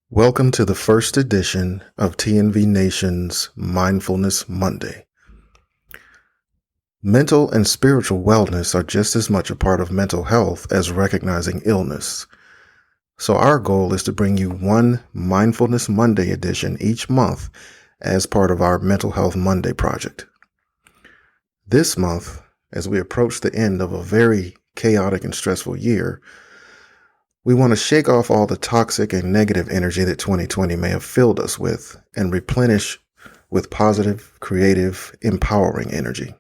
Welcome to the first edition of T&V Nation's Mindfulness Monday. Mental and spiritual wellness are just as much a part of mental health as recognizing illness. So our goal is to bring you one Mindfulness Monday edition each month as part of our Mental Health Monday project. This month, as we approach the end of a very chaotic and stressful year, we want to shake off all the toxic and negative energy that 2020 may have filled us with and replenish with positive, creative, empowering energy.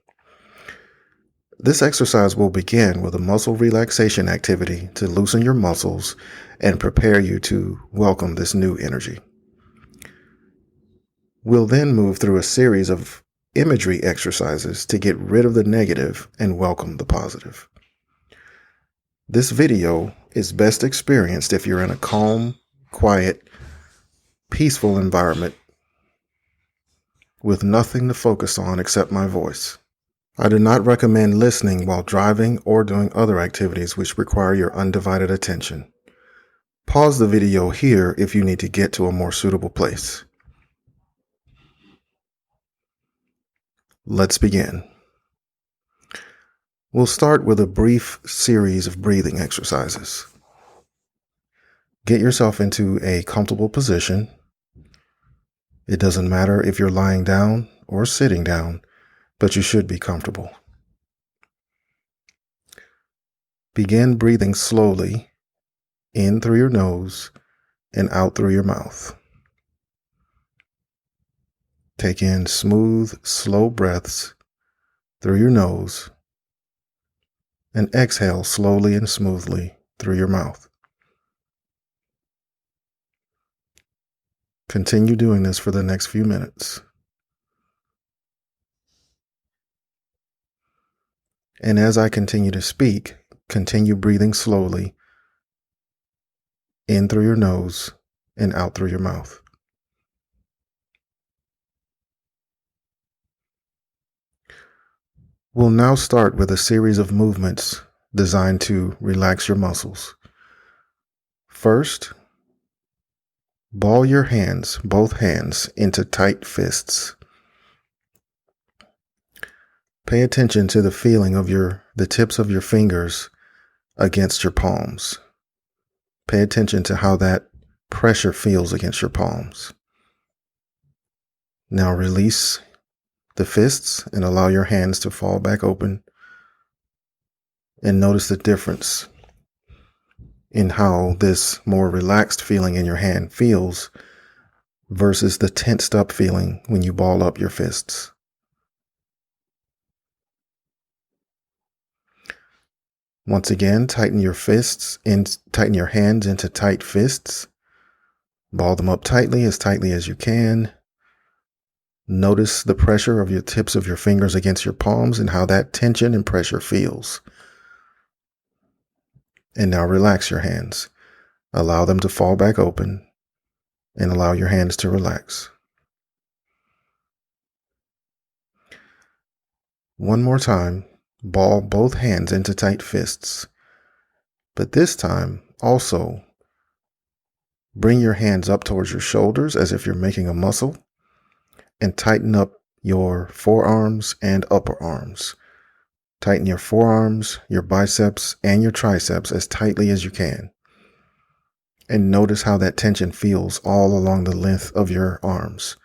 This exercise will begin with a muscle relaxation activity to loosen your muscles and prepare you to welcome this new energy. We'll then move through a series of imagery exercises to get rid of the negative and welcome the positive. This video is best experienced if you're in a calm, quiet, peaceful environment with nothing to focus on except my voice. I do not recommend listening while driving or doing other activities which require your undivided attention. Pause the video here if you need to get to a more suitable place. Let's begin. We'll start with a brief series of breathing exercises. Get yourself into a comfortable position. It doesn't matter if you're lying down or sitting down, but you should be comfortable. Begin breathing slowly in through your nose and out through your mouth. Take in smooth, slow breaths through your nose and exhale slowly and smoothly through your mouth. Continue doing this for the next few minutes. And as I continue to speak, continue breathing slowly in through your nose and out through your mouth. We'll now start with a series of movements designed to relax your muscles. First, ball your hands, both hands, into tight fists. Pay attention to the feeling of the tips of your fingers against your palms. Pay attention to how that pressure feels against your palms. Now release the fists and allow your hands to fall back open. And notice the difference in how this more relaxed feeling in your hand feels versus the tensed up feeling when you ball up your fists. Once again, tighten your hands into tight fists. Ball them up tightly as you can. Notice the pressure of your tips of your fingers against your palms and how that tension and pressure feels. And now relax your hands. Allow them to fall back open and allow your hands to relax. One more time, ball both hands into tight fists. But this time, also, bring your hands up towards your shoulders as if you're making a muscle and tighten up your forearms and upper arms. Tighten your forearms, your biceps, and your triceps as tightly as you can. And notice how that tension feels all along the length of your arms.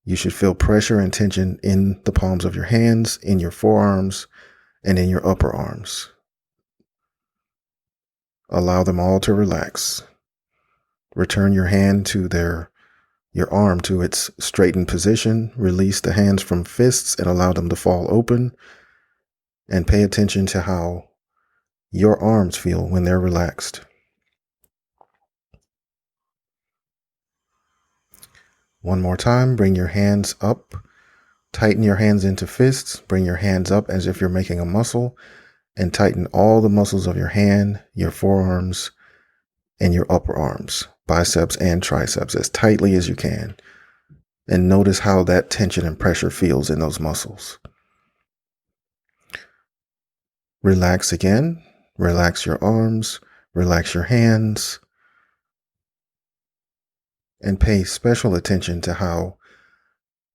You should feel pressure and tension in the palms of your hands, in your forearms, and in your upper arms. Allow them all to relax. Return your arm to its straightened position. Release the hands from fists and allow them to fall open. And pay attention to how your arms feel when they're relaxed. One more time, bring your hands up. Tighten your hands into fists. Bring your hands up as if you're making a muscle. And tighten all the muscles of your hand, your forearms, and your upper arms, biceps and triceps, as tightly as you can. And notice how that tension and pressure feels in those muscles. Relax again. Relax your arms. Relax your hands. and pay special attention to how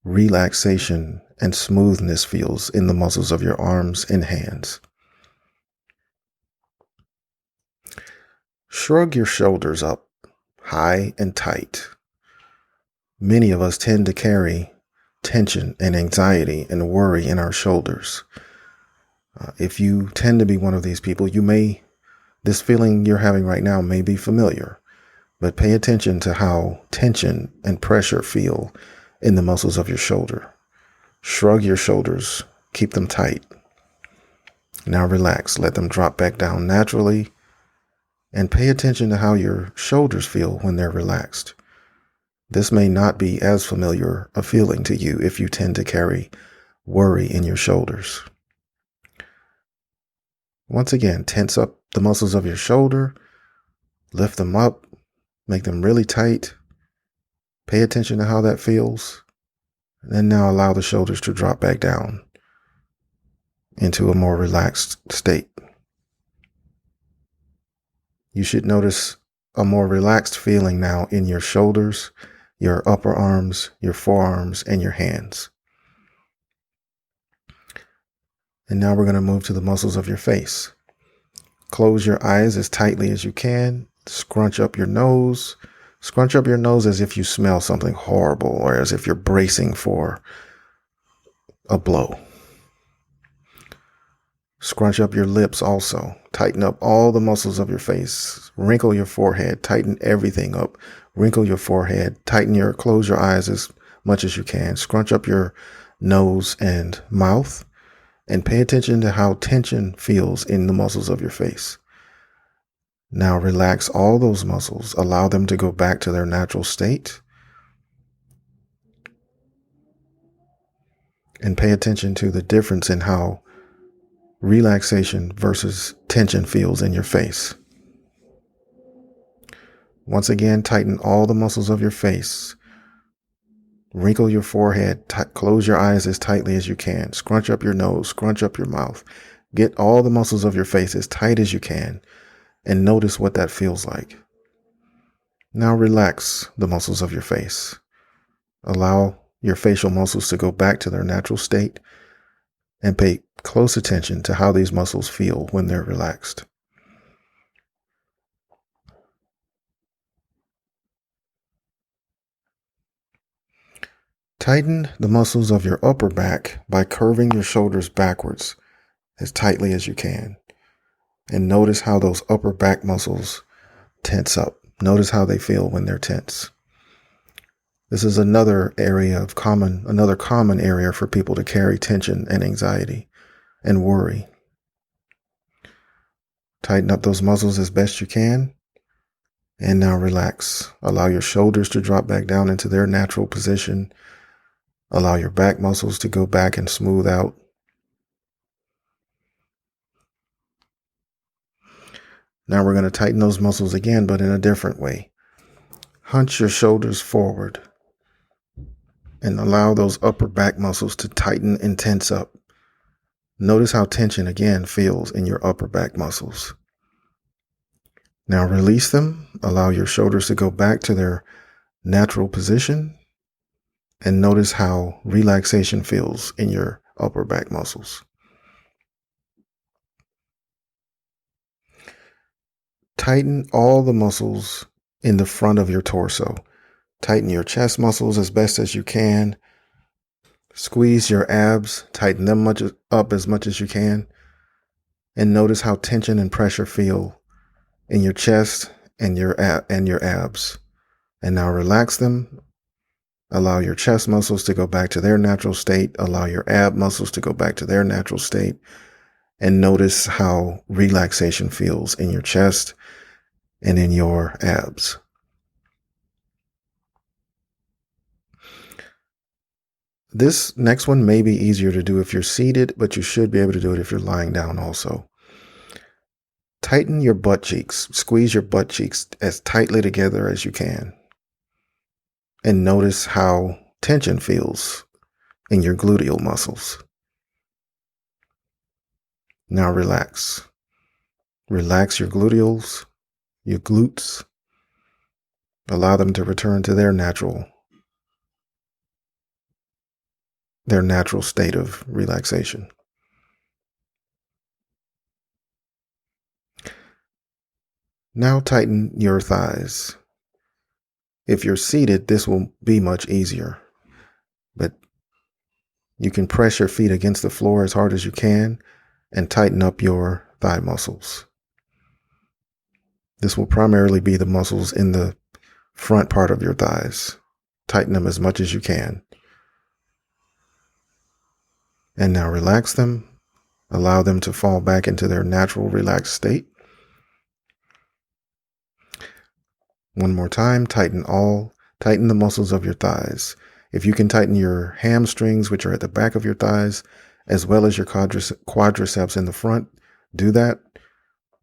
relaxation and smoothness feels in the muscles of your arms and hands. Shrug your shoulders up, high and tight. Many of us tend to carry tension and anxiety and worry in our shoulders. If you tend to be one of these people, this feeling you're having right now may be familiar, but pay attention to how tension and pressure feel in the muscles of your shoulder. Shrug your shoulders, keep them tight. Now relax, let them drop back down naturally, and pay attention to how your shoulders feel when they're relaxed. This may not be as familiar a feeling to you if you tend to carry worry in your shoulders. Once again, tense up the muscles of your shoulder, lift them up, make them really tight. Pay attention to how that feels. And then now allow the shoulders to drop back down into a more relaxed state. You should notice a more relaxed feeling now in your shoulders, your upper arms, your forearms, and your hands. And now we're going to move to the muscles of your face. Close your eyes as tightly as you can. Scrunch up your nose. Scrunch up your nose as if you smell something horrible or as if you're bracing for a blow. Scrunch up your lips also. Tighten up all the muscles of your face. Wrinkle your forehead. Tighten everything up. Wrinkle your forehead. Close your eyes as much as you can. Scrunch up your nose and mouth. And pay attention to how tension feels in the muscles of your face. Now relax all those muscles. Allow them to go back to their natural state. And pay attention to the difference in how relaxation versus tension feels in your face. Once again, tighten all the muscles of your face. Wrinkle your forehead. Close your eyes as tightly as you can. Scrunch up your nose. Scrunch up your mouth. Get all the muscles of your face as tight as you can. And notice what that feels like. Now relax the muscles of your face. Allow your facial muscles to go back to their natural state and pay close attention to how these muscles feel when they're relaxed. Tighten the muscles of your upper back by curving your shoulders backwards as tightly as you can. And notice how those upper back muscles tense up. Notice how they feel when they're tense. This is another common area for people to carry tension and anxiety and worry. Tighten up those muscles as best you can. And now relax. Allow your shoulders to drop back down into their natural position. Allow your back muscles to go back and smooth out. Now we're going to tighten those muscles again, but in a different way. Hunch your shoulders forward and allow those upper back muscles to tighten and tense up. Notice how tension again feels in your upper back muscles. Now release them. Allow your shoulders to go back to their natural position and notice how relaxation feels in your upper back muscles. Tighten all the muscles in the front of your torso. Tighten your chest muscles as best as you can. Squeeze your abs. Tighten them up as much as you can. And notice how tension and pressure feel in your chest and your abs. And now relax them. Allow your chest muscles to go back to their natural state. Allow your ab muscles to go back to their natural state. And notice how relaxation feels in your chest and in your abs. This next one may be easier to do if you're seated, but you should be able to do it if you're lying down also. Tighten your butt cheeks. Squeeze your butt cheeks as tightly together as you can. And notice how tension feels in your gluteal muscles. Now relax. Relax your gluteals, your glutes. Allow them to return to their natural state of relaxation. Now tighten your thighs. If you're seated, this will be much easier, but you can press your feet against the floor as hard as you can and tighten up your thigh muscles. This will primarily be the muscles in the front part of your thighs. Tighten them as much as you can. And now relax them. Allow them to fall back into their natural relaxed state. One more time, tighten the muscles of your thighs. If you can tighten your hamstrings, which are at the back of your thighs, as well as your quadriceps in the front, do that.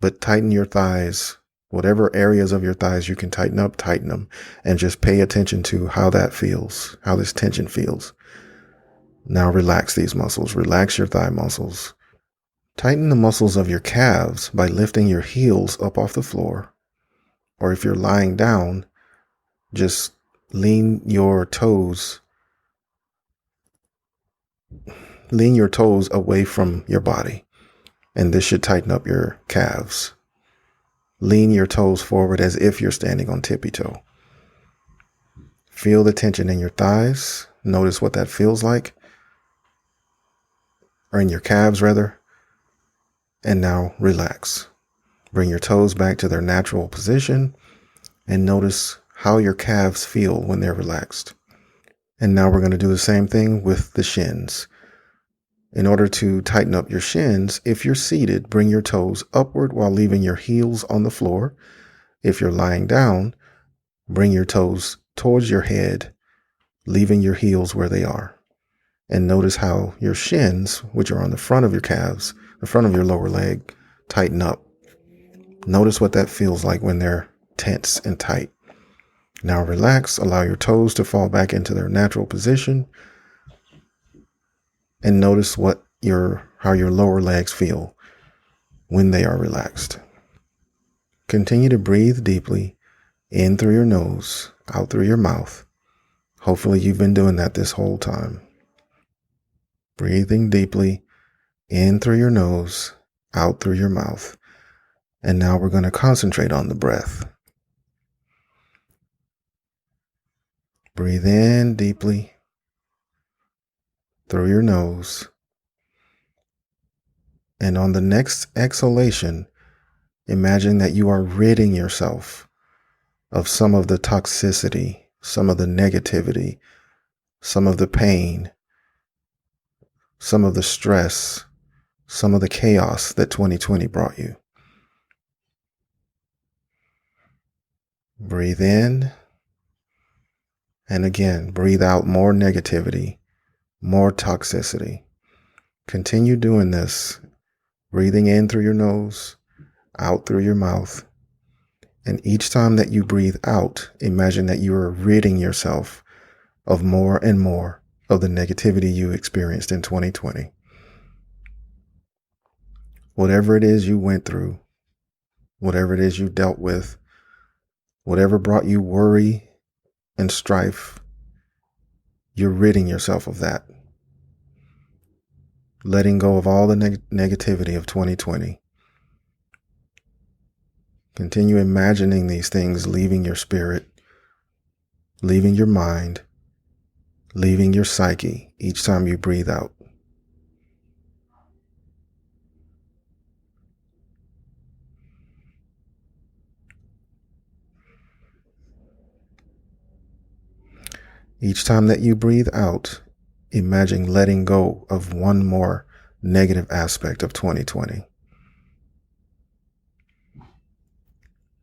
But tighten your thighs. Whatever areas of your thighs you can tighten up, tighten them. And just pay attention to how that feels, how this tension feels. Now relax these muscles. Relax your thigh muscles. Tighten the muscles of your calves by lifting your heels up off the floor. Or if you're lying down, just lean your toes away from your body. And this should tighten up your calves. Lean your toes forward as if you're standing on tippy toe. Feel the tension in your thighs. Notice what that feels like. Or in your calves, rather. And now relax. Bring your toes back to their natural position and notice how your calves feel when they're relaxed. And now we're going to do the same thing with the shins. In order to tighten up your shins, if you're seated, bring your toes upward while leaving your heels on the floor. If you're lying down, bring your toes towards your head, leaving your heels where they are. And notice how your shins, which are on the front of your calves, the front of your lower leg, tighten up. Notice what that feels like when they're tense and tight. Now relax, allow your toes to fall back into their natural position. And notice how your lower legs feel when they are relaxed. Continue to breathe deeply in through your nose, out through your mouth. Hopefully you've been doing that this whole time. Breathing deeply in through your nose, out through your mouth. And now we're going to concentrate on the breath. Breathe in deeply through your nose. And on the next exhalation, imagine that you are ridding yourself of some of the toxicity, some of the negativity, some of the pain, some of the stress, some of the chaos that 2020 brought you. Breathe in. And again, breathe out more negativity, more toxicity. Continue doing this, breathing in through your nose, out through your mouth. And each time that you breathe out, imagine that you are ridding yourself of more and more of the negativity you experienced in 2020. Whatever it is you went through, whatever it is you dealt with, whatever brought you worry and strife, you're ridding yourself of that. Letting go of all the negativity of 2020. Continue imagining these things leaving your spirit, leaving your mind, leaving your psyche each time you breathe out. Each time that you breathe out, imagine letting go of one more negative aspect of 2020.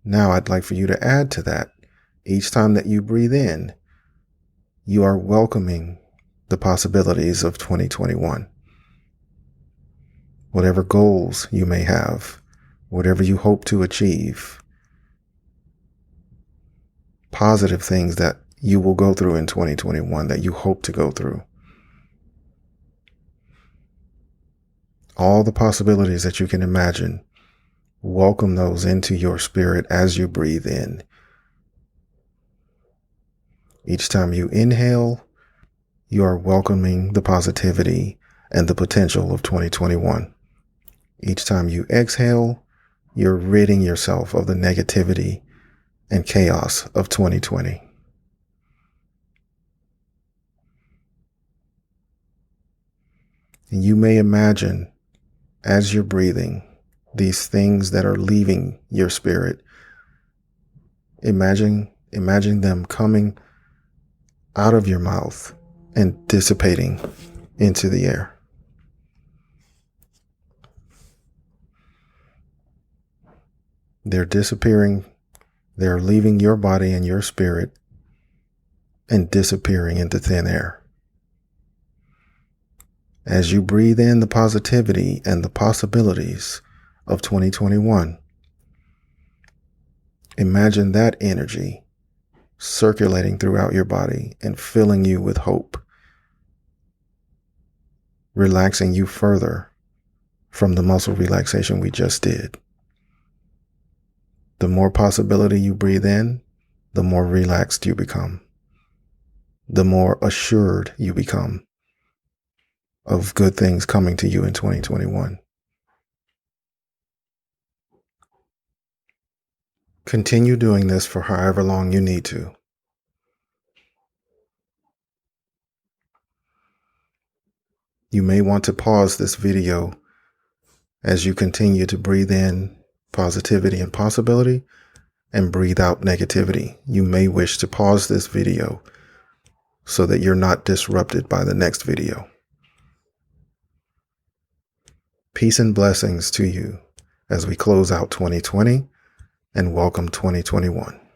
Now I'd like for you to add to that. Each time that you breathe in, you are welcoming the possibilities of 2021. Whatever goals you may have, whatever you hope to achieve, positive things that you will go through in 2021 that you hope to go through. All the possibilities that you can imagine, welcome those into your spirit as you breathe in. Each time you inhale, you are welcoming the positivity and the potential of 2021. Each time you exhale, you're ridding yourself of the negativity and chaos of 2020. And you may imagine, as you're breathing, these things that are leaving your spirit. Imagine them coming out of your mouth and dissipating into the air. They're disappearing. They're leaving your body and your spirit and disappearing into thin air. As you breathe in the positivity and the possibilities of 2021, imagine that energy circulating throughout your body and filling you with hope, relaxing you further from the muscle relaxation we just did. The more possibility you breathe in, the more relaxed you become, the more assured you become of good things coming to you in 2021. Continue doing this for however long you need to. You may want to pause this video as you continue to breathe in positivity and possibility and breathe out negativity. You may wish to pause this video so that you're not disrupted by the next video. Peace and blessings to you as we close out 2020 and welcome 2021.